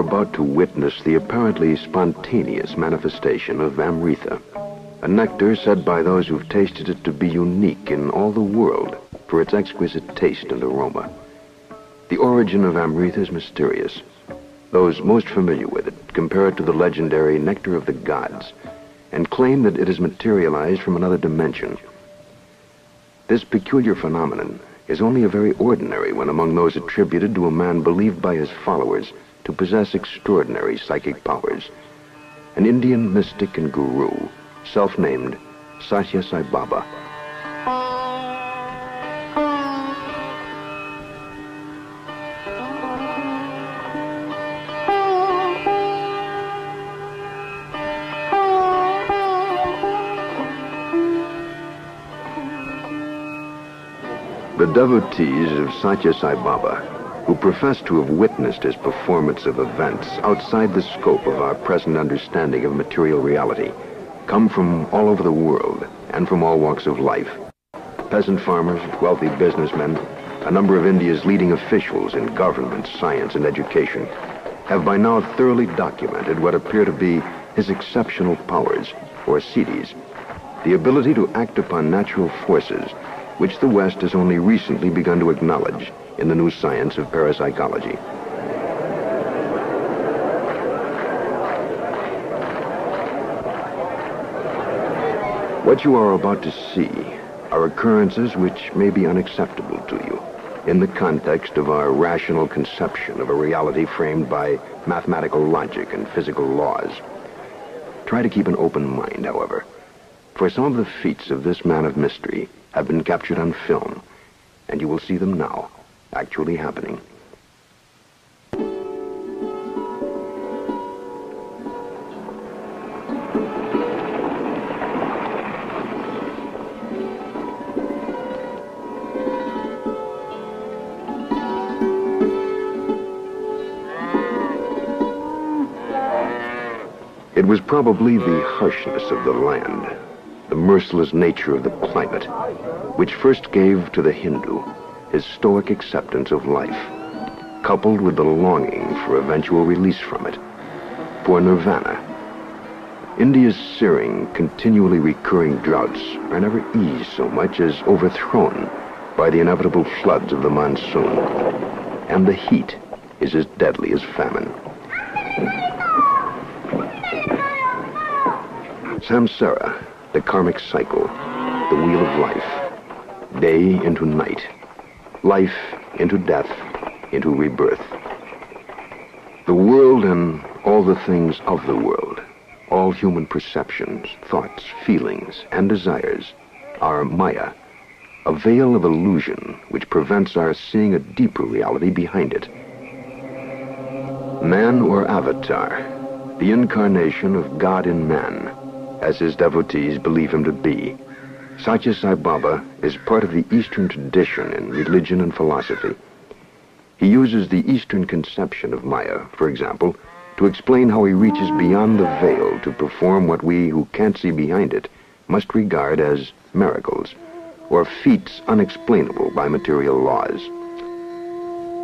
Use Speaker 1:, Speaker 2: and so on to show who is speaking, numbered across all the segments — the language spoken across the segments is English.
Speaker 1: about to witness the apparently spontaneous manifestation of Amrita, a nectar said by those who've tasted it to be unique in all the world for its exquisite taste and aroma. The origin of Amrita is mysterious. Those most familiar with it compare it to the legendary nectar of the gods and claim that it is materialized from another dimension. This peculiar phenomenon is only a very ordinary one among those attributed to a man believed by his followers to possess extraordinary psychic powers. An Indian mystic and guru, self-named Sathya Sai Baba. The devotees of Sathya Sai Baba, who profess to have witnessed his performance of events outside the scope of our present understanding of material reality, come from all over the world and from all walks of life. Peasant farmers, wealthy businessmen, a number of India's leading officials in government, science, and education have by now thoroughly documented what appear to be his exceptional powers, or siddhis, the ability to act upon natural forces which the West has only recently begun to acknowledge in the new science of parapsychology. What you are about to see are occurrences which may be unacceptable to you in the context of our rational conception of a reality framed by mathematical logic and physical laws. Try to keep an open mind, however, for some of the feats of this man of mystery have been captured on film, and you will see them now, actually happening. It was probably the harshness of the land, the merciless nature of the climate, which first gave to the Hindu his stoic acceptance of life, coupled with the longing for eventual release from it, for nirvana. India's searing, continually recurring droughts are never eased so much as overthrown by the inevitable floods of the monsoon, and the heat is as deadly as famine. Samsara, the karmic cycle, the wheel of life, day into night, life into death, into rebirth. The world and all the things of the world, all human perceptions, thoughts, feelings, and desires are Maya, a veil of illusion which prevents our seeing a deeper reality behind it. Man or avatar, the incarnation of God in man, as his devotees believe him to be. Sathya Sai Baba is part of the Eastern tradition in religion and philosophy. He uses the Eastern conception of Maya, for example, to explain how he reaches beyond the veil to perform what we who can't see behind it must regard as miracles, or feats unexplainable by material laws.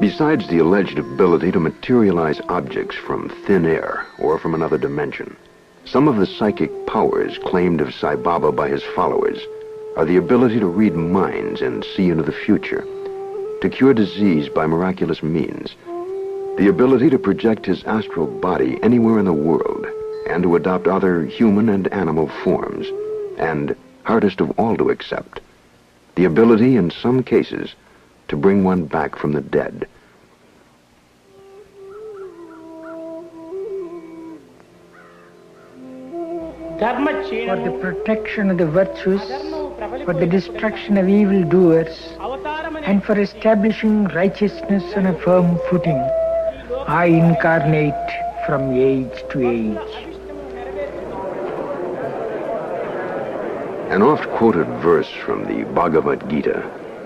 Speaker 1: Besides the alleged ability to materialize objects from thin air or from another dimension, some of the psychic powers claimed of Sai Baba by his followers are the ability to read minds and see into the future, to cure disease by miraculous means, the ability to project his astral body anywhere in the world, and to adopt other human and animal forms, and, hardest of all to accept, the ability in some cases to bring one back from the dead.
Speaker 2: For the protection of the virtuous, for the destruction of evildoers, and for establishing righteousness on a firm footing, I incarnate from age to age.
Speaker 1: An oft-quoted verse from the Bhagavad Gita,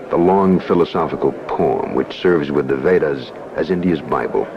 Speaker 1: the long philosophical poem which serves with the Vedas as India's Bible.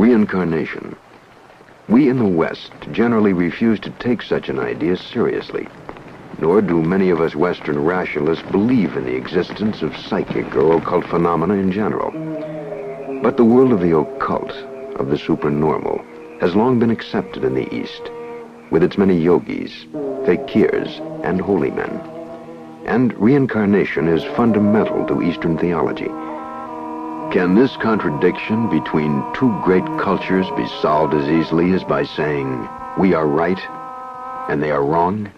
Speaker 1: Reincarnation. We in the West generally refuse to take such an idea seriously, nor do many of us Western rationalists believe in the existence of psychic or occult phenomena in general. But the world of the occult, of the supernormal, has long been accepted in the East, with its many yogis, fakirs, and holy men. And reincarnation is fundamental to Eastern theology. Can this contradiction between two great cultures be solved as easily as by saying, we are right and they are wrong?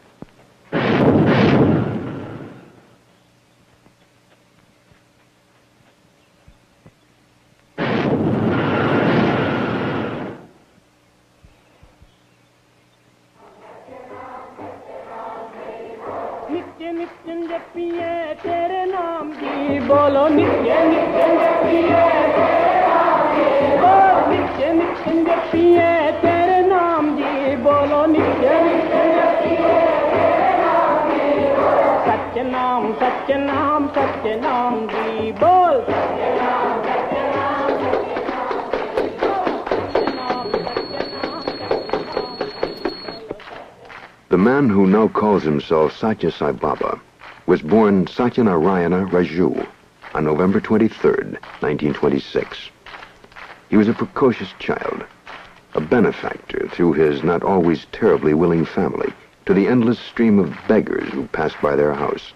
Speaker 1: The man who now calls himself Sathya Sai Baba was born Satyanarayana Raju on November 23rd, 1926. He was a precocious child, a benefactor through his not always terribly willing family to the endless stream of beggars who passed by their house,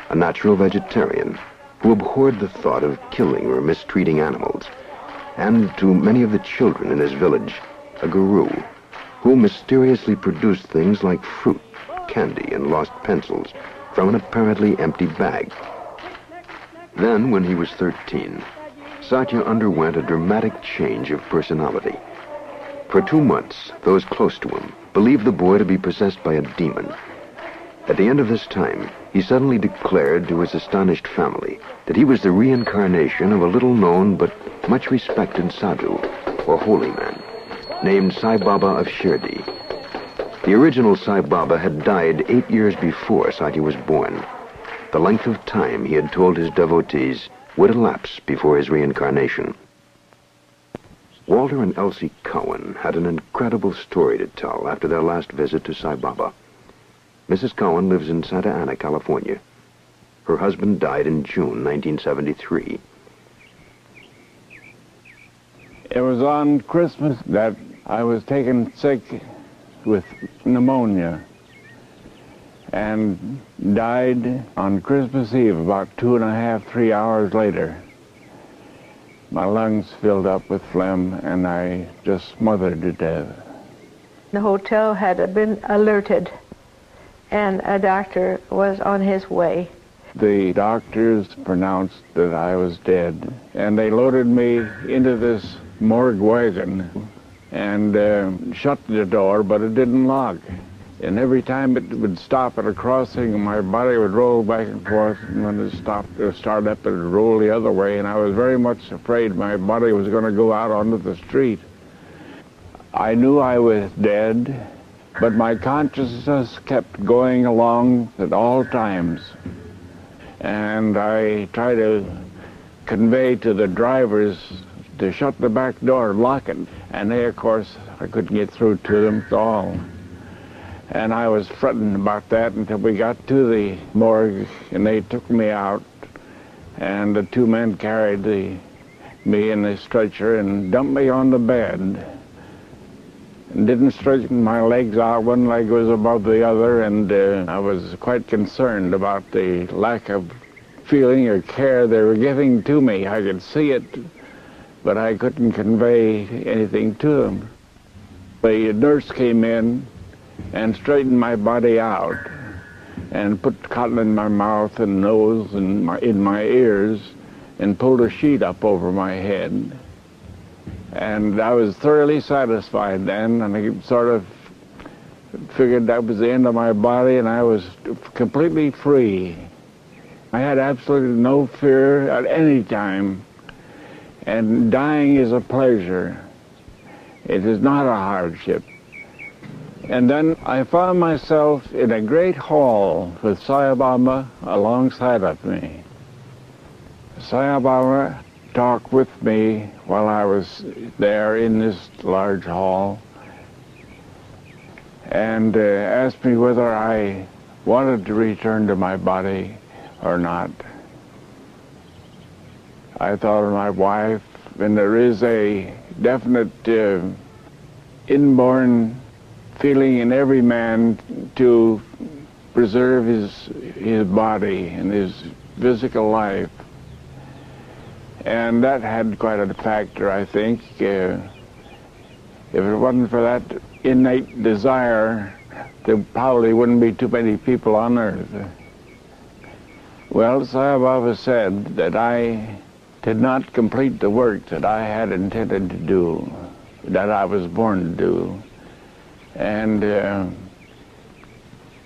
Speaker 1: a natural vegetarian who abhorred the thought of killing or mistreating animals, and to many of the children in his village, a guru who mysteriously produced things like fruit, candy, and lost pencils from an apparently empty bag. Then, when he was 13, Sathya underwent a dramatic change of personality. For 2 months, those close to him believed the boy to be possessed by a demon. At the end of this time, he suddenly declared to his astonished family that he was the reincarnation of a little-known but much respected sadhu, or holy man, named Sai Baba of Shirdi. The original Sai Baba had died 8 years before Sathya was born. The length of time he had told his devotees would elapse before his reincarnation. Walter and Elsie Cowan had an incredible story to tell after their last visit to Sai Baba. Mrs. Cowan lives in Santa Ana, California. Her husband died in June 1973.
Speaker 3: It was on Christmas that I was taken sick with pneumonia and died on Christmas Eve about 2.5, 3 hours later. My lungs filled up with phlegm and I just smothered to death.
Speaker 4: The hotel had been alerted and a doctor was on his way.
Speaker 3: The doctors pronounced that I was dead, and they loaded me into this morgue wagon and shut the door, but it didn't lock. And every time it would stop at a crossing, my body would roll back and forth, and when it stopped or started up, it would roll the other way, and I was very much afraid my body was going to go out onto the street. I knew I was dead, but my consciousness kept going along at all times. And I tried to convey to the drivers to shut the back door, lock it. And they, of course, I couldn't get through to them at all. And I was fretting about that until we got to the morgue, and they took me out. And the two men carried me in the stretcher and dumped me on the bed. And didn't straighten my legs out. One leg was above the other, and I was quite concerned about the lack of feeling or care they were giving to me. I could see it, but I couldn't convey anything to them. The nurse came in and straightened my body out and put cotton in my mouth and nose and in my ears and pulled a sheet up over my head. And I was thoroughly satisfied then, and I sort of figured that was the end of my body, and I was completely free. I had absolutely no fear at any time, and dying is a pleasure. It is not a hardship. And then I found myself in a great hall with Sai Baba alongside of me. Sai Baba talk with me while I was there in this large hall and asked me whether I wanted to return to my body or not. I thought of my wife, and there is a definite inborn feeling in every man to preserve his body and his physical life. And that had quite a factor, I think. If it wasn't for that innate desire, there probably wouldn't be too many people on earth. Well, Sai Baba said that I did not complete the work that I had intended to do, that I was born to do. And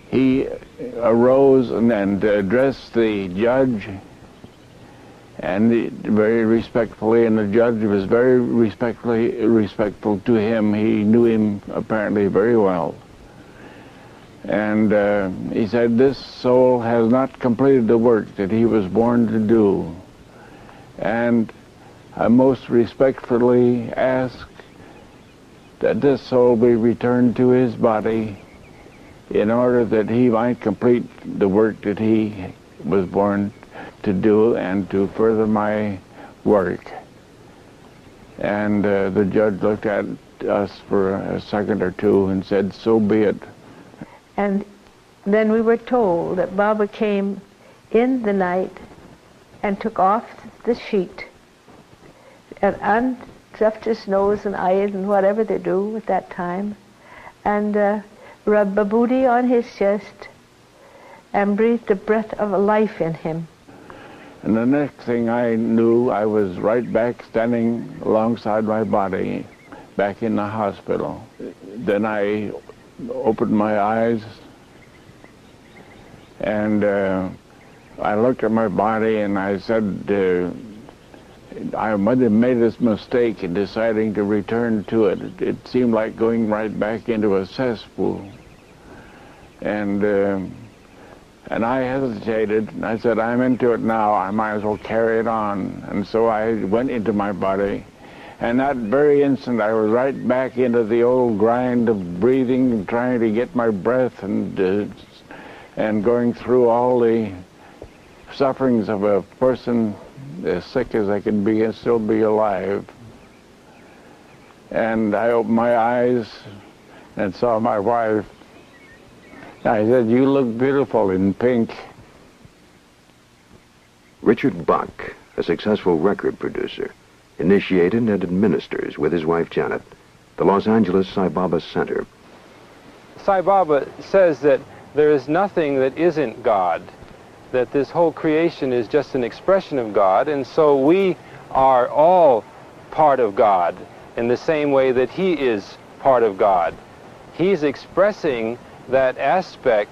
Speaker 3: he arose and addressed the judge, and very respectfully, and the judge was very respectful to him. He knew him apparently very well. And he said, this soul has not completed the work that he was born to do. And I most respectfully ask that this soul be returned to his body in order that he might complete the work that he was born to do and to further my work. And the judge looked at us for a second or two and said, so be it.
Speaker 4: And then we were told that Baba came in the night and took off the sheet and unstuffed his nose and eyes and whatever they do at that time, and rubbed vibhuti on his chest and breathed the breath of life in him.
Speaker 3: And the next thing I knew, I was right back standing alongside my body, back in the hospital. Then I opened my eyes and I looked at my body and I said, I might have made this mistake in deciding to return to it. It seemed like going right back into a cesspool. And I hesitated, and I said, I'm into it now, I might as well carry it on. And so I went into my body, and that very instant I was right back into the old grind of breathing and trying to get my breath and going through all the sufferings of a person as sick as I could be and still be alive. And I opened my eyes and saw my wife. I said, you look beautiful in pink.
Speaker 1: Richard Bach, a successful record producer, initiated and administers with his wife Janet the Los Angeles Sai Baba Center.
Speaker 5: Sai Baba says that there is nothing that isn't God, that this whole creation is just an expression of God, and so we are all part of God in the same way that he is part of God. He's expressing that aspect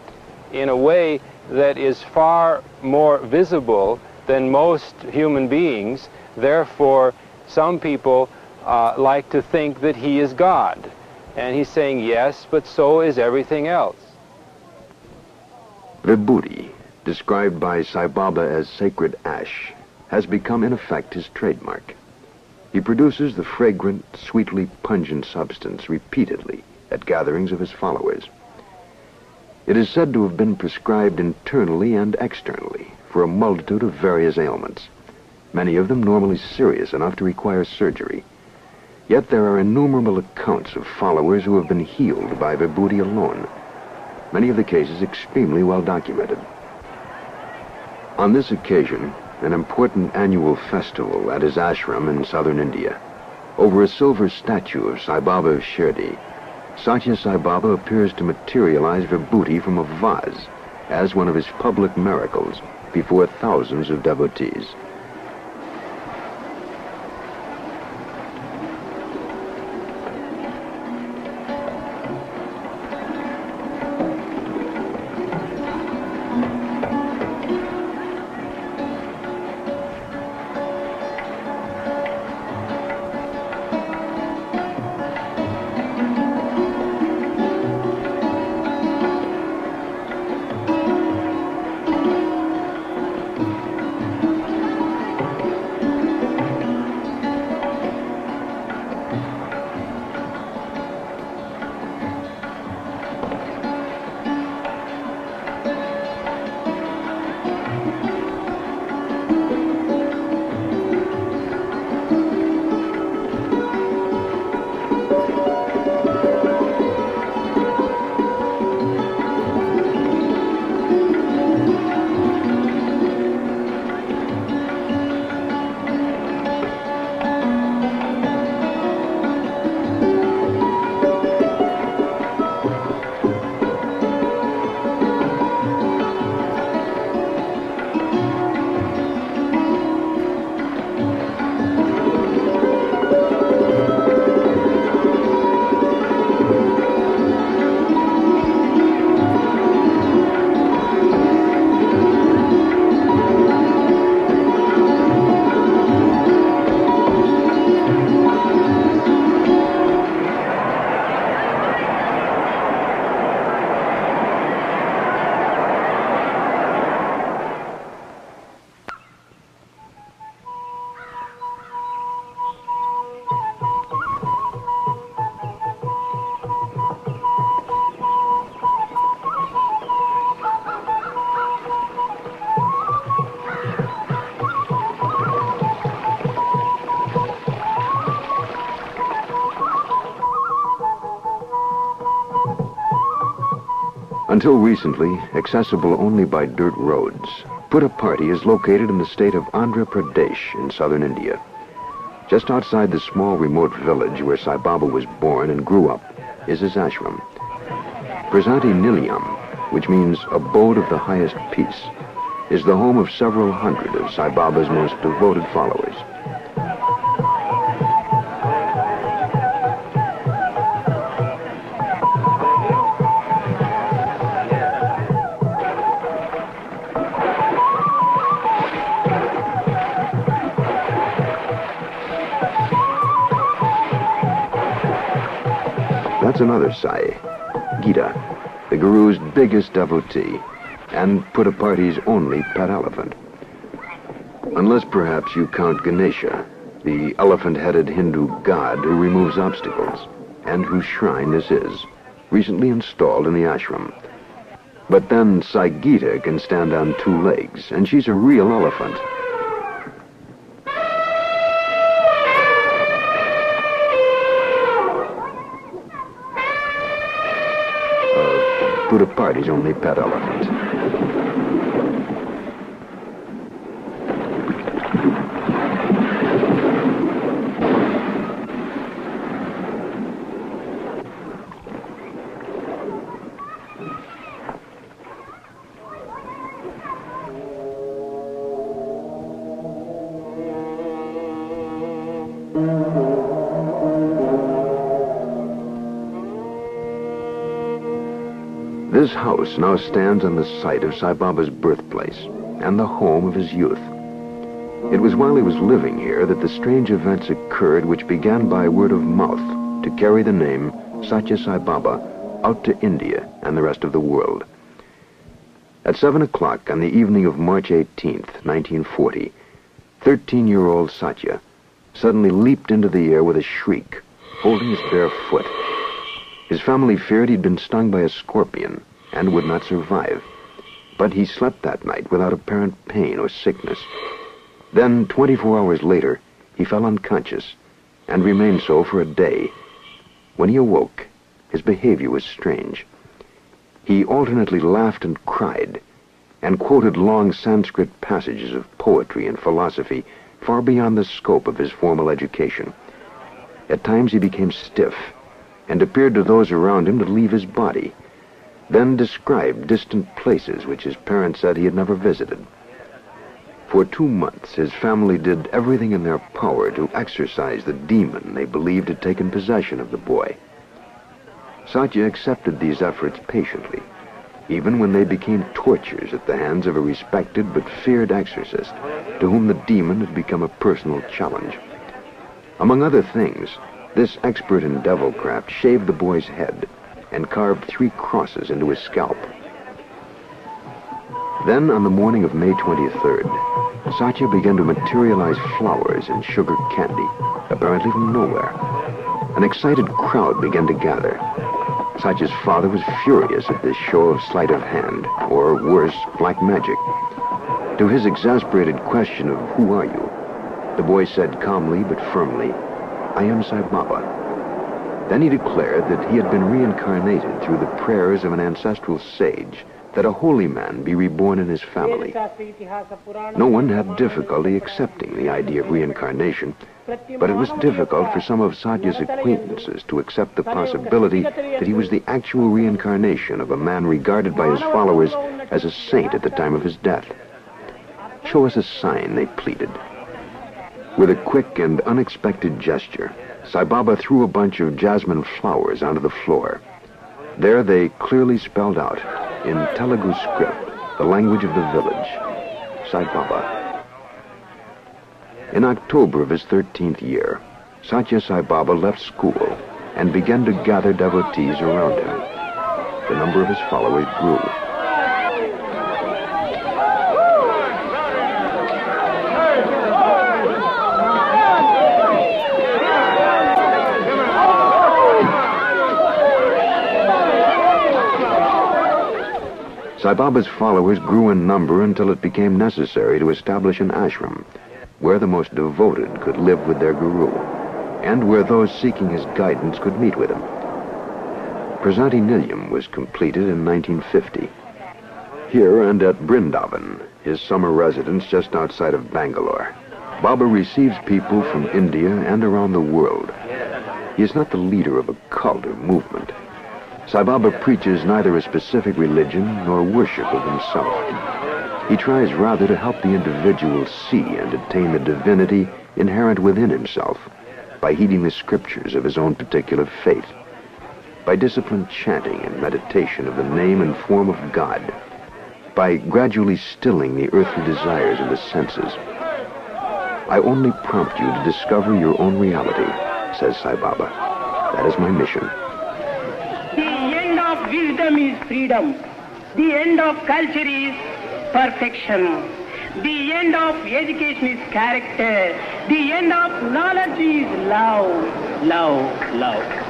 Speaker 5: in a way that is far more visible than most human beings. Therefore, some people like to think that he is God. And he's saying, yes, but so is everything else.
Speaker 1: Vibhuti, described by Sai Baba as sacred ash, has become in effect his trademark. He produces the fragrant, sweetly pungent substance repeatedly at gatherings of his followers. It is said to have been prescribed internally and externally for a multitude of various ailments, many of them normally serious enough to require surgery. Yet there are innumerable accounts of followers who have been healed by Vibhuti alone, many of the cases extremely well documented. On this occasion, an important annual festival at his ashram in southern India, over a silver statue of Sai Baba of Shirdi, Sathya Sai Baba appears to materialize Vibhuti from a vase as one of his public miracles before thousands of devotees. Until recently, accessible only by dirt roads, Puttaparthi is located in the state of Andhra Pradesh in southern India. Just outside the small remote village where Sai Baba was born and grew up is his ashram. Prasanti Nilayam, which means abode of the highest peace, is the home of several hundred of Sai Baba's most devoted followers. That's another Sai, Gita, the Guru's biggest devotee, and Puttaparthi's only pet elephant. Unless perhaps you count Ganesha, the elephant-headed Hindu god who removes obstacles, and whose shrine this is, recently installed in the ashram. But then Sai Gita can stand on two legs, and she's a real elephant. Puttaparthi's only pet elephant. This house now stands on the site of Sai Baba's birthplace and the home of his youth. It was while he was living here that the strange events occurred which began by word of mouth to carry the name Sathya Sai Baba out to India and the rest of the world. At 7 o'clock on the evening of March 18th, 1940, 13-year-old Sathya suddenly leaped into the air with a shriek, holding his bare foot. His family feared he'd been stung by a scorpion and would not survive. But he slept that night without apparent pain or sickness. Then, 24 hours later, he fell unconscious and remained so for a day. When he awoke, his behavior was strange. He alternately laughed and cried, and quoted long Sanskrit passages of poetry and philosophy far beyond the scope of his formal education. At times he became stiff and appeared to those around him to leave his body, then described distant places which his parents said he had never visited. For 2 months, his family did everything in their power to exorcise the demon they believed had taken possession of the boy. Sathya accepted these efforts patiently, even when they became tortures at the hands of a respected but feared exorcist, to whom the demon had become a personal challenge. Among other things, this expert in devilcraft shaved the boy's head and carved 3 crosses into his scalp. Then, on the morning of May 23rd, Sathya began to materialize flowers and sugar candy, apparently from nowhere. An excited crowd began to gather. Sathya's father was furious at this show of sleight of hand, or worse, black magic. To his exasperated question of "Who are you?" the boy said calmly but firmly, "I am Sai Baba." Then he declared that he had been reincarnated through the prayers of an ancestral sage, that a holy man be reborn in his family. No one had difficulty accepting the idea of reincarnation, but it was difficult for some of Sathya's acquaintances to accept the possibility that he was the actual reincarnation of a man regarded by his followers as a saint at the time of his death. "Show us a sign," they pleaded. With a quick and unexpected gesture, Sai Baba threw a bunch of jasmine flowers onto the floor. There they clearly spelled out, in Telugu script, the language of the village, Sai Baba. In October of his 13th year, Sathya Sai Baba left school and began to gather devotees around him. The number of his followers grew. Sai Baba's followers grew in number until it became necessary to establish an ashram, where the most devoted could live with their guru, and where those seeking his guidance could meet with him. Prasati Nilayam was completed in 1950. Here and at Brindavan, his summer residence just outside of Bangalore, Baba receives people from India and around the world. He is not the leader of a cult or movement. Sai Baba preaches neither a specific religion nor worship of himself. He tries rather to help the individual see and attain the divinity inherent within himself by heeding the scriptures of his own particular faith, by disciplined chanting and meditation of the name and form of God, by gradually stilling the earthly desires of the senses. I only prompt you to discover your own reality, says Sai Baba. That is my mission.
Speaker 6: The end of wisdom is freedom. The end of culture is perfection. The end of education is character. The end of knowledge is love, love, love.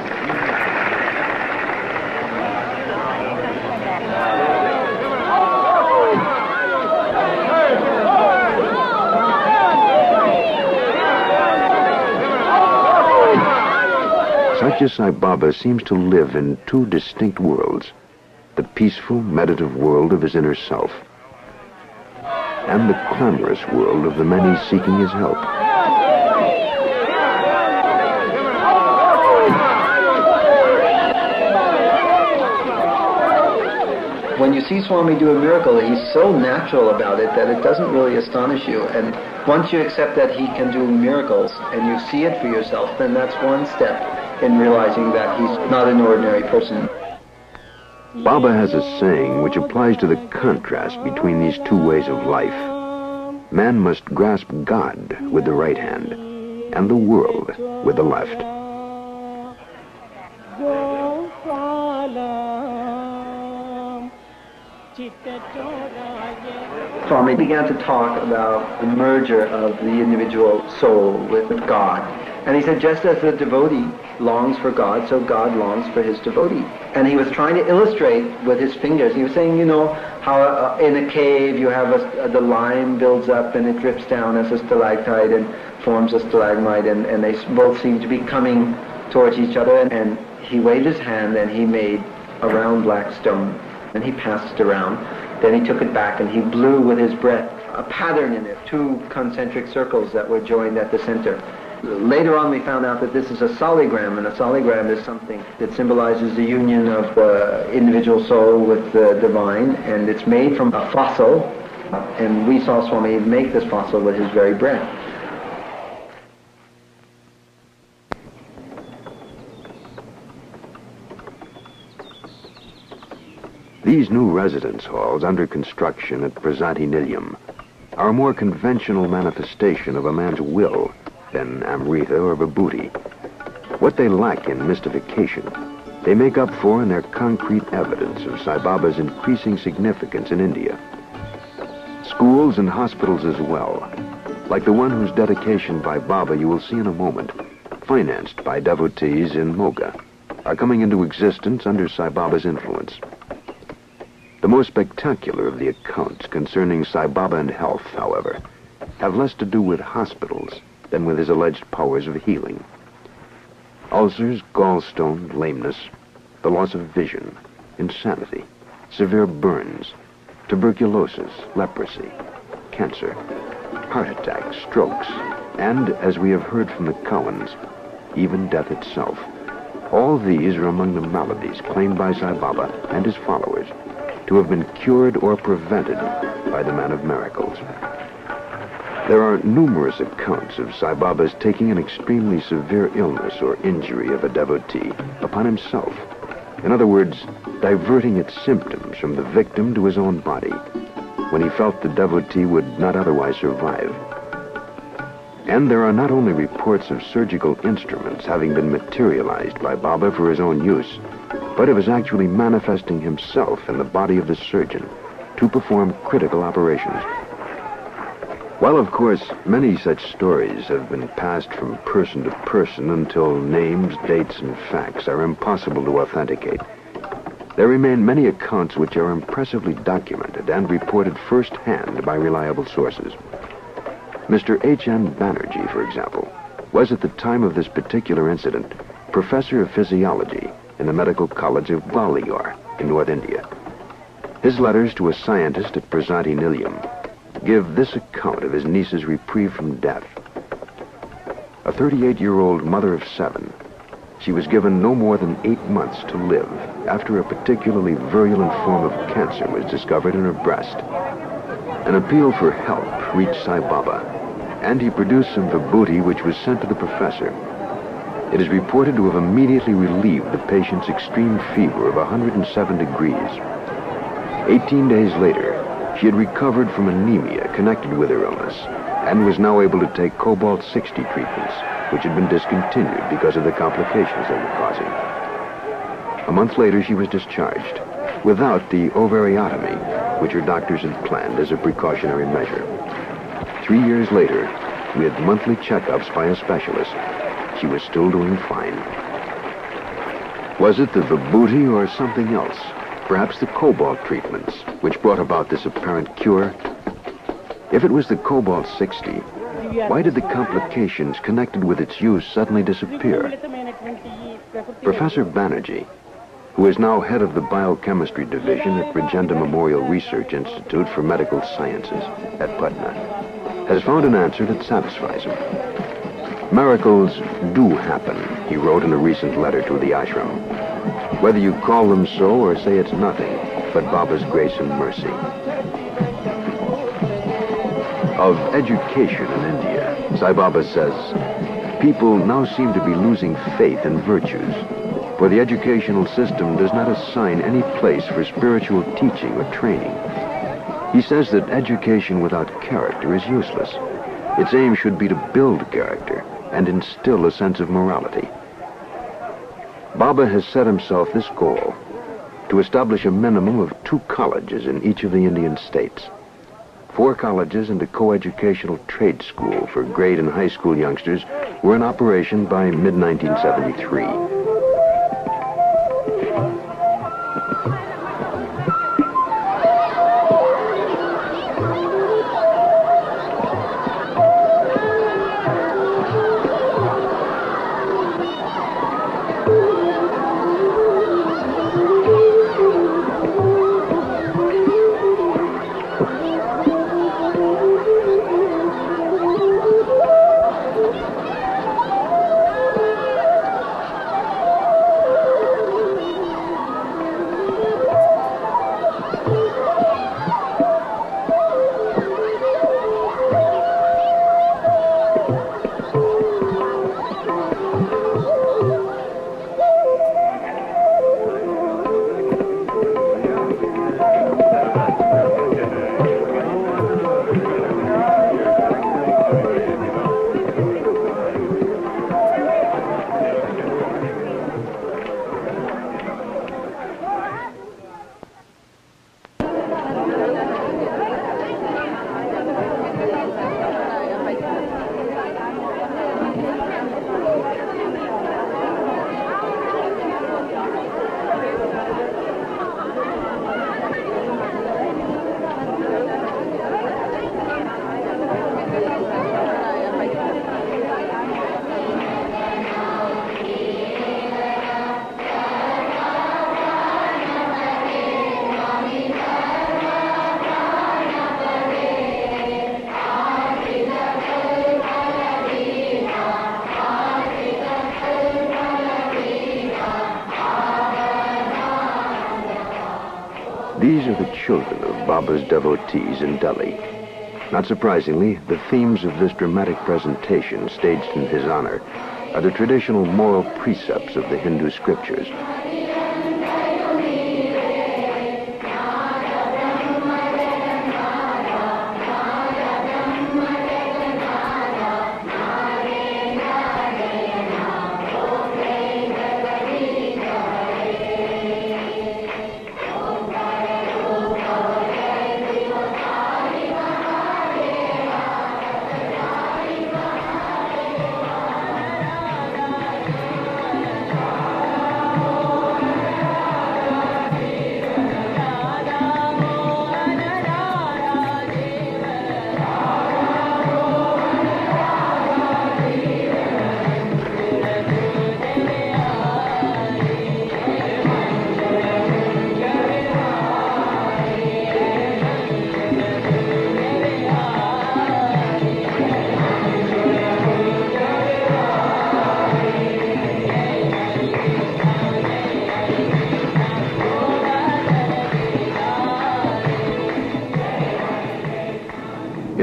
Speaker 1: Sathya Sai Baba seems to live in two distinct worlds, the peaceful, meditative world of his inner self, and the clamorous world of the many seeking his help.
Speaker 7: When you see Swami do a miracle, he's so natural about it that it doesn't really astonish you. And once you accept that he can do miracles and you see it for yourself, then that's one step in realizing that he's not an ordinary person.
Speaker 1: Baba has a saying which applies to the contrast between these two ways of life. Man must grasp God with the right hand and the world with the left.
Speaker 7: Swami began to talk about the merger of the individual soul with God. And he said, just as the devotee longs for God, so God longs for his devotee. And he was trying to illustrate with his fingers. He was saying, you know, how in a cave you have the lime builds up and it drips down as a stalactite and forms a stalagmite, and they both seem to be coming towards each other. And he waved his hand and he made a round black stone, and he passed it around. Then he took it back and he blew with his breath a pattern in it, two concentric circles that were joined at the center. Later on we found out that this is a soligram, and a soligram is something that symbolizes the union of the individual soul with the divine, and it's made from a fossil, and we saw Swami make this fossil with his very breath.
Speaker 1: These new residence halls under construction at Prasati Nilayam are a more conventional manifestation of a man's will than Amrita or Vibhuti. What they lack in mystification, they make up for in their concrete evidence of Sai Baba's increasing significance in India. Schools and hospitals as well, like the one whose dedication by Baba you will see in a moment, financed by devotees in Moga, are coming into existence under Sai Baba's influence. The most spectacular of the accounts concerning Sai Baba and health, however, have less to do with hospitals than with his alleged powers of healing. Ulcers, gallstone, lameness, the loss of vision, insanity, severe burns, tuberculosis, leprosy, cancer, heart attacks, strokes, and, as we have heard from the Cowans, even death itself. All these are among the maladies claimed by Sai Baba and his followers to have been cured or prevented by the man of miracles. There are numerous accounts of Sai Baba's taking an extremely severe illness or injury of a devotee upon himself. In other words, diverting its symptoms from the victim to his own body, when he felt the devotee would not otherwise survive. And there are not only reports of surgical instruments having been materialized by Baba for his own use, but of his actually manifesting himself in the body of the surgeon to perform critical operations. While, of course, many such stories have been passed from person to person until names, dates, and facts are impossible to authenticate, there remain many accounts which are impressively documented and reported firsthand by reliable sources. Mr. H.N. Banerjee, for example, was at the time of this particular incident professor of physiology in the medical college of Gwalior in North India. His letters to a scientist at Prasanthi Nilayam give this account of his niece's reprieve from death. A 38-year-old mother of 7, she was given no more than 8 months to live after a particularly virulent form of cancer was discovered in her breast. An appeal for help reached Sai Baba, and he produced some vibhuti which was sent to the professor. It is reported to have immediately relieved the patient's extreme fever of 107 degrees. 18 days later, she had recovered from anemia connected with her illness and was now able to take cobalt-60 treatments, which had been discontinued because of the complications they were causing. A month later, she was discharged without the ovariotomy, which her doctors had planned as a precautionary measure. 3 years later, with monthly checkups by a specialist, she was still doing fine. Was it the vibhuti or something else? Perhaps the cobalt treatments, which brought about this apparent cure? If it was the cobalt-60, why did the complications connected with its use suddenly disappear? Professor Banerjee, who is now head of the biochemistry division at Rajendra Memorial Research Institute for Medical Sciences at Patna, has found an answer that satisfies him. Miracles do happen, he wrote in a recent letter to the ashram, whether you call them so or say it's nothing but Baba's grace and mercy. Of education in India, Sai Baba says, people now seem to be losing faith in virtues, for the educational system does not assign any place for spiritual teaching or training. He says that education without character is useless. Its aim should be to build character and instill a sense of morality. Baba has set himself this goal, to establish a minimum of 2 colleges in each of the Indian states, 4 colleges and a co-educational trade school for grade and high school youngsters were in operation by mid-1973. These are the children of Baba's devotees in Delhi. Not surprisingly, the themes of this dramatic presentation, staged in his honor, are the traditional moral precepts of the Hindu scriptures.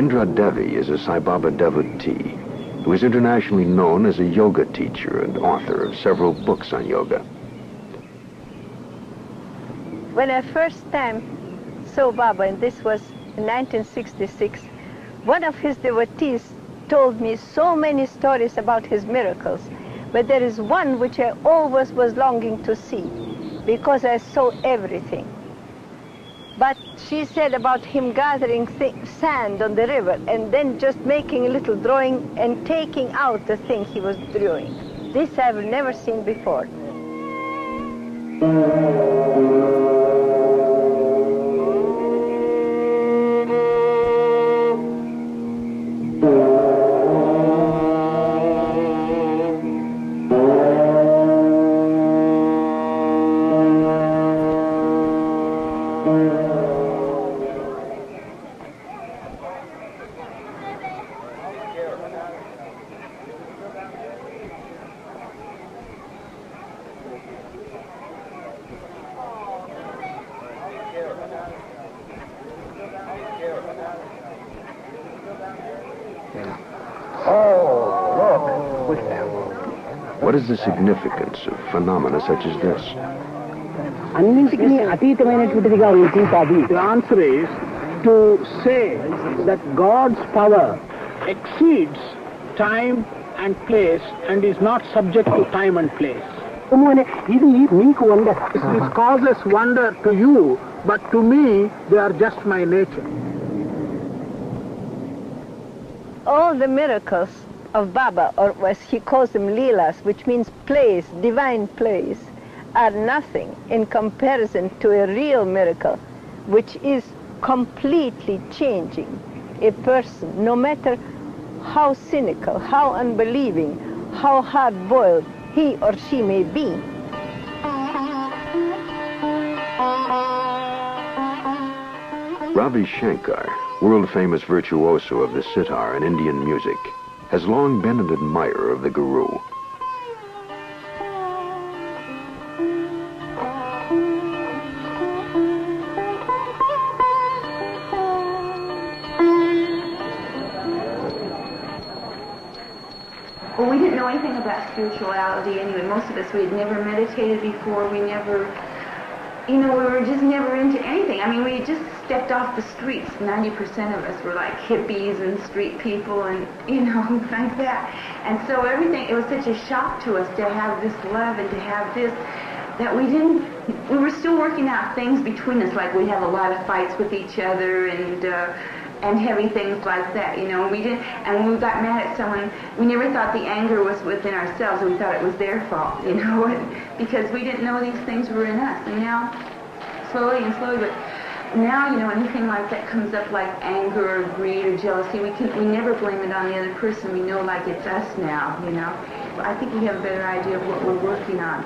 Speaker 1: Indra Devi is a Sai Baba devotee who is internationally known as a yoga teacher and author of several books on yoga.
Speaker 4: When I first time saw Baba, and this was in 1966, one of his devotees told me so many stories about his miracles, but there is one which I always was longing to see, because I saw everything. But she said about him gathering sand on the river and then just making a little drawing and taking out the thing he was drawing. This I've never seen before.
Speaker 1: What is the significance of phenomena such as this?
Speaker 8: The answer is to say that God's power exceeds time and place and is not subject to time and place. This causes wonder to you, but to me, they are just my nature.
Speaker 4: All the miracles of Baba, or as he calls them Leelas, which means plays, divine plays, are nothing in comparison to a real miracle, which is completely changing a person, no matter how cynical, how unbelieving, how hard-boiled he or she may be.
Speaker 1: Ravi Shankar, world-famous virtuoso of the sitar and Indian music, has long been an admirer of the Guru.
Speaker 9: Well, we didn't know anything about spirituality anyway. Most of us, we had never meditated before. We never, we were just never into anything. I mean, we had just stepped off the streets. 90% of us were like hippies and street people and, like that. And so everything, it was such a shock to us to have this love and to have this, that we were still working out things between us, like we have a lot of fights with each other and heavy things like that, we didn't, and when we got mad at someone, we never thought the anger was within ourselves, we thought it was their fault, because we didn't know these things were in us. And now, slowly, but now, anything like that comes up, like anger or greed or jealousy, we never blame it on the other person. We know, like, it's us now, I think we have a better idea of what we're working on.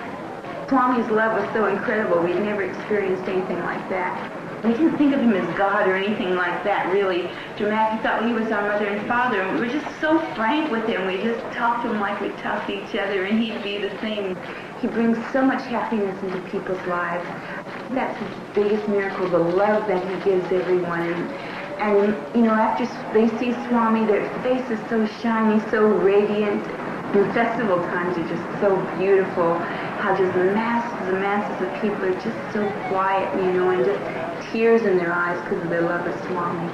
Speaker 9: Swami's love was so incredible. We'd never experienced anything like that. We didn't think of him as God or anything like that, really dramatic. We thought he was our mother and father, and we were just so frank with him. We just talked to him like we talked to each other, and he'd be the same. He brings so much happiness into people's lives. That's his biggest miracle, the love that he gives everyone. And after they see Swami, their face is so shiny, so radiant. The festival times are just so beautiful. How just masses and masses of people are just so quiet, and just tears in their eyes because of their love of Swami.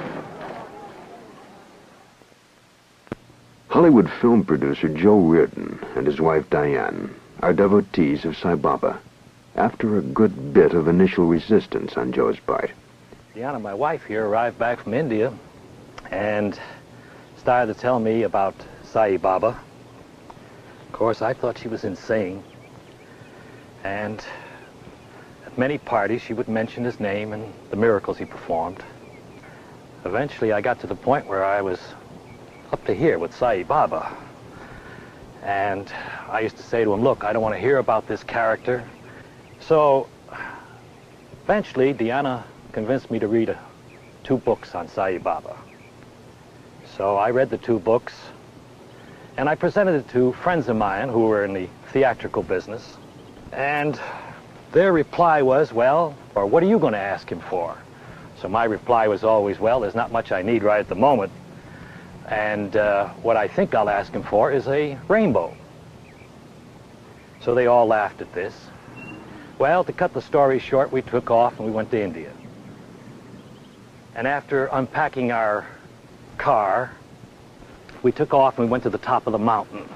Speaker 1: Hollywood film producer Joe Reardon and his wife Diane are devotees of Sai Baba, after a good bit of initial resistance on Joe's part.
Speaker 10: Diana, my wife here, arrived back from India and started to tell me about Sai Baba. Of course, I thought she was insane. And at many parties, she would mention his name and the miracles he performed. Eventually, I got to the point where I was up to here with Sai Baba. And I used to say to him, look, I don't want to hear about this character. So eventually, Diana convinced me to read 2 books on Sai Baba. So I read the 2 books, and I presented it to friends of mine who were in the theatrical business. And their reply was, well, or what are you going to ask him for? So my reply was always, well, there's not much I need right at the moment. And what I think I'll ask him for is a rainbow. So they all laughed at this. Well, to cut the story short, we took off and we went to India. And after unpacking our car, we took off and we went to the top of the mountain.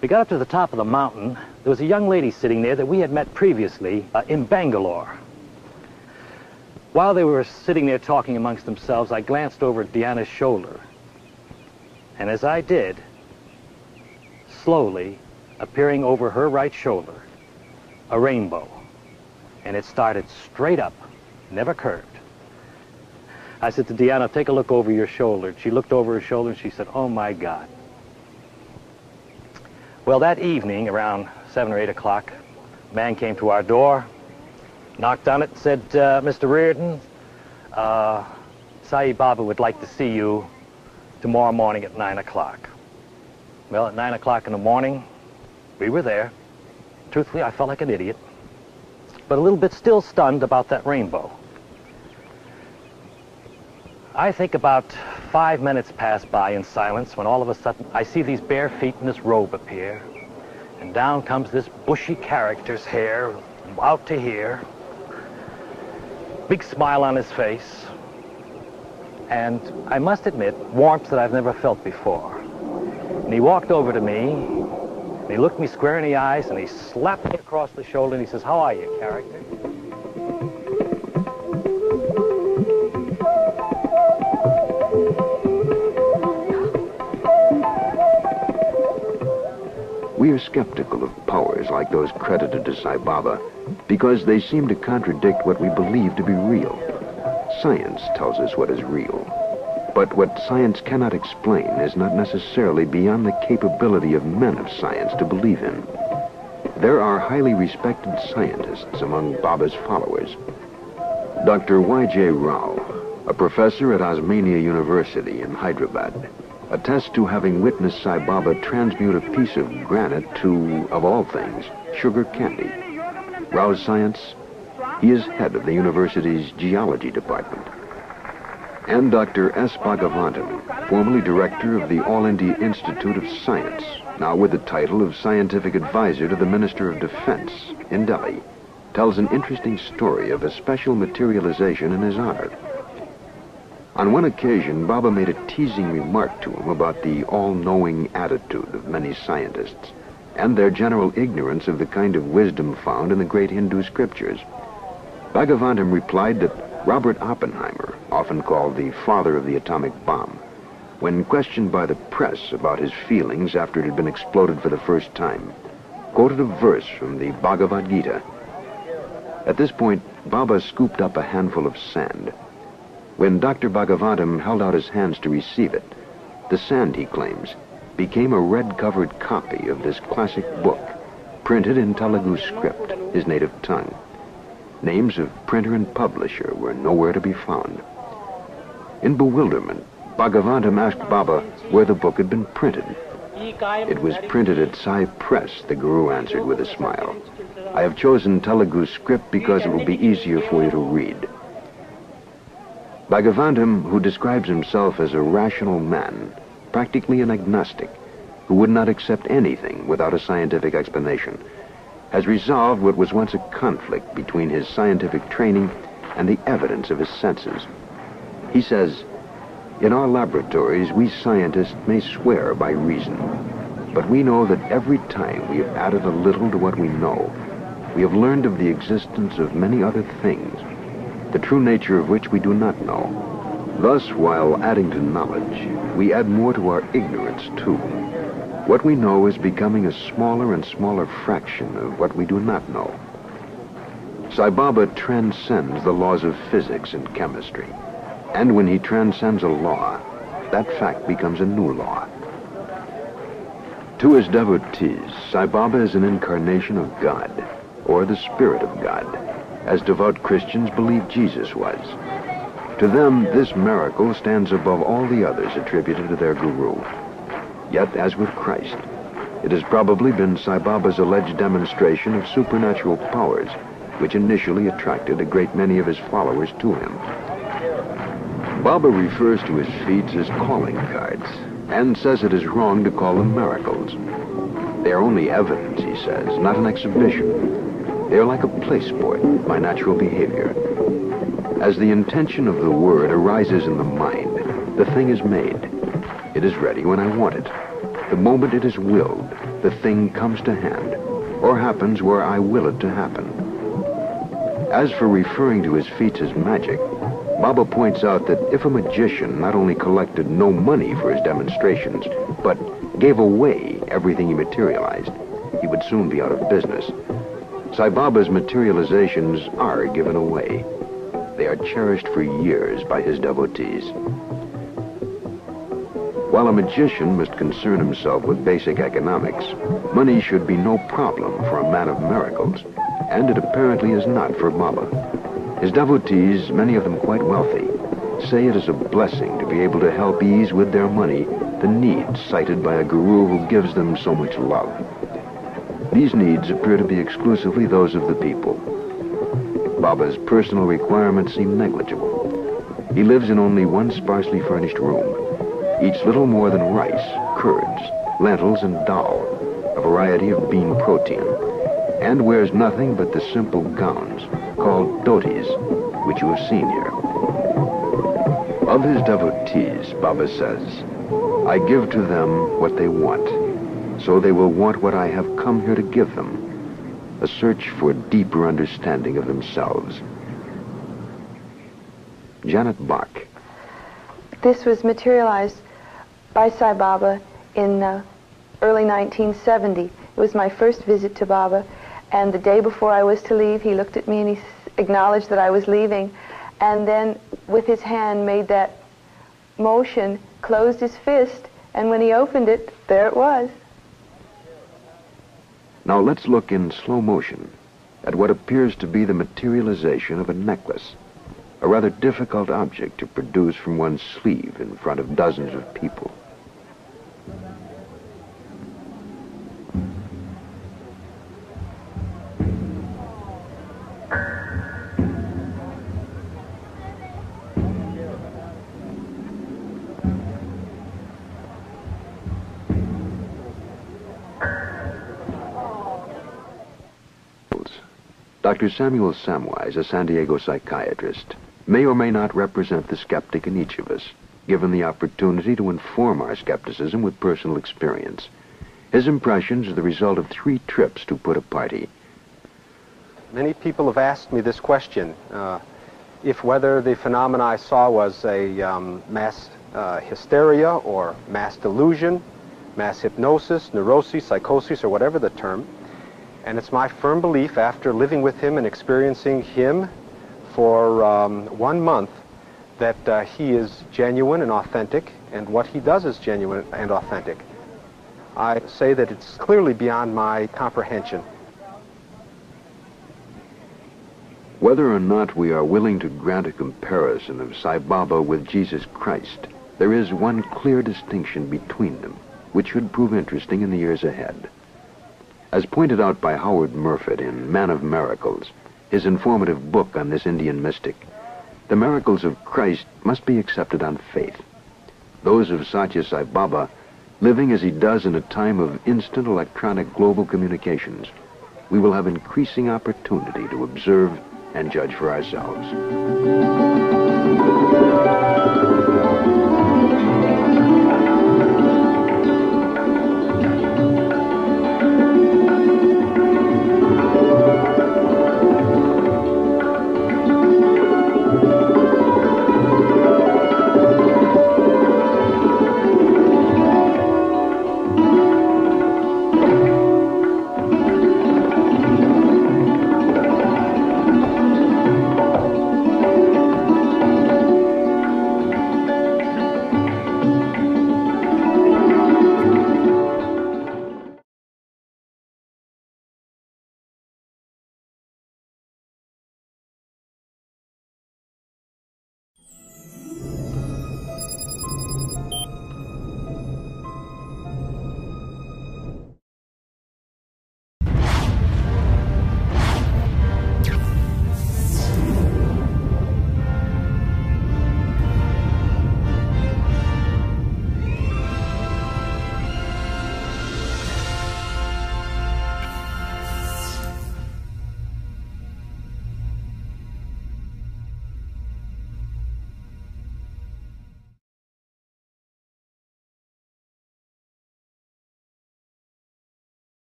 Speaker 10: We got up to the top of the mountain. There was a young lady sitting there that we had met previously in Bangalore. While they were sitting there talking amongst themselves, I glanced over at Diana's shoulder. And as I did, slowly, appearing over her right shoulder, a rainbow. And it started straight up, never curved. I said to Deanna, take a look over your shoulder. She looked over her shoulder and she said, oh my God. Well, that evening, around 7 or 8 o'clock, a man came to our door, knocked on it and said, Mr. Reardon, Sai Baba would like to see you tomorrow morning at 9 o'clock. Well, at 9 o'clock in the morning, we were there. Truthfully, I felt like an idiot, but a little bit still stunned about that rainbow. I think about 5 minutes passed by in silence when all of a sudden I see these bare feet in this robe appear, and down comes this bushy character's hair out to here, big smile on his face, and I must admit, warmth that I've never felt before. And he walked over to me, and he looked me square in the eyes, and he slapped me across the shoulder, and he says, how are you, character?
Speaker 1: We are skeptical of powers like those credited to Sai Baba because they seem to contradict what we believe to be real. Science tells us what is real, but what science cannot explain is not necessarily beyond the capability of men of science to believe in. There are highly respected scientists among Baba's followers. Dr. Y.J. Rao, a professor at Osmania University in Hyderabad, attests to having witnessed Sai Baba transmute a piece of granite to, of all things, sugar candy. Rao's science, he is head of the university's geology department. And Dr. S. Bhagawan, formerly director of the All India Institute of Science, now with the title of Scientific Advisor to the Minister of Defense in Delhi, tells an interesting story of a special materialization in his honor. On one occasion, Baba made a teasing remark to him about the all-knowing attitude of many scientists and their general ignorance of the kind of wisdom found in the great Hindu scriptures. Bhagavan replied that Robert Oppenheimer, often called the father of the atomic bomb, when questioned by the press about his feelings after it had been exploded for the first time, quoted a verse from the Bhagavad Gita. At this point, Baba scooped up a handful of sand. When Dr. Bhagavan held out his hands to receive it, the sand, he claims, became a red-covered copy of this classic book, printed in Telugu script, his native tongue. Names of printer and publisher were nowhere to be found. In bewilderment, Bhagavan asked Baba where the book had been printed. It was printed at Sai Press, the Guru answered with a smile. I have chosen Telugu script because it will be easier for you to read. Bhagavan, who describes himself as a rational man, practically an agnostic, who would not accept anything without a scientific explanation, has resolved what was once a conflict between his scientific training and the evidence of his senses. He says, in our laboratories, we scientists may swear by reason, but we know that every time we have added a little to what we know, we have learned of the existence of many other things, the true nature of which we do not know. Thus, while adding to knowledge, we add more to our ignorance, too. What we know is becoming a smaller and smaller fraction of what we do not know. Sai Baba transcends the laws of physics and chemistry, and when he transcends a law, that fact becomes a new law. To his devotees, Sai Baba is an incarnation of God, or the Spirit of God, as devout Christians believe Jesus was. To them, this miracle stands above all the others attributed to their guru. Yet, as with Christ, it has probably been Sai Baba's alleged demonstration of supernatural powers which initially attracted a great many of his followers to him. Baba refers to his feats as calling cards and says it is wrong to call them miracles. They are only evidence, he says, not an exhibition. They are like a play sport, my natural behavior. As the intention of the word arises in the mind, the thing is made. It is ready when I want it. The moment it is willed, the thing comes to hand, or happens where I will it to happen. As for referring to his feats as magic, Baba points out that if a magician not only collected no money for his demonstrations, but gave away everything he materialized, he would soon be out of business. Sai Baba's materializations are given away. They are cherished for years by his devotees. While a magician must concern himself with basic economics, money should be no problem for a man of miracles, and it apparently is not for Baba. His devotees, many of them quite wealthy, say it is a blessing to be able to help ease with their money the needs cited by a guru who gives them so much love. These needs appear to be exclusively those of the people. Baba's personal requirements seem negligible. He lives in only one sparsely furnished room, eats little more than rice, curds, lentils, and dal, a variety of bean protein, and wears nothing but the simple gowns called dhotis, which you have seen here. Of his devotees, Baba says, I give to them what they want, so they will want what I have come here to give them, a search for deeper understanding of themselves. Janet Bach.
Speaker 11: This was materialized by Sai Baba in early 1970. It was my first visit to Baba, and the day before I was to leave, he looked at me and he acknowledged that I was leaving, and then with his hand made that motion, closed his fist, and when he opened it, there it was.
Speaker 1: Now let's look in slow motion at what appears to be the materialization of a necklace, a rather difficult object to produce from one's sleeve in front of dozens of people. Dr. Samuel Samwise, a San Diego psychiatrist, may or may not represent the skeptic in each of us, given the opportunity to inform our skepticism with personal experience. His impressions are the result of 3 trips to Buddha party.
Speaker 5: Many people have asked me this question, if whether the phenomena I saw was a mass hysteria or mass delusion, mass hypnosis, neurosis, psychosis, or whatever the term. And it's my firm belief, after living with him and experiencing him for 1 month, that he is genuine and authentic, and what he does is genuine and authentic. I say that it's clearly beyond my comprehension.
Speaker 1: Whether or not we are willing to grant a comparison of Sai Baba with Jesus Christ, there is one clear distinction between them, which should prove interesting in the years ahead. As pointed out by Howard Murfitt in Man of Miracles, his informative book on this Indian mystic, the miracles of Christ must be accepted on faith. Those of Sathya Sai Baba, living as he does in a time of instant electronic global communications, we will have increasing opportunity to observe and judge for ourselves.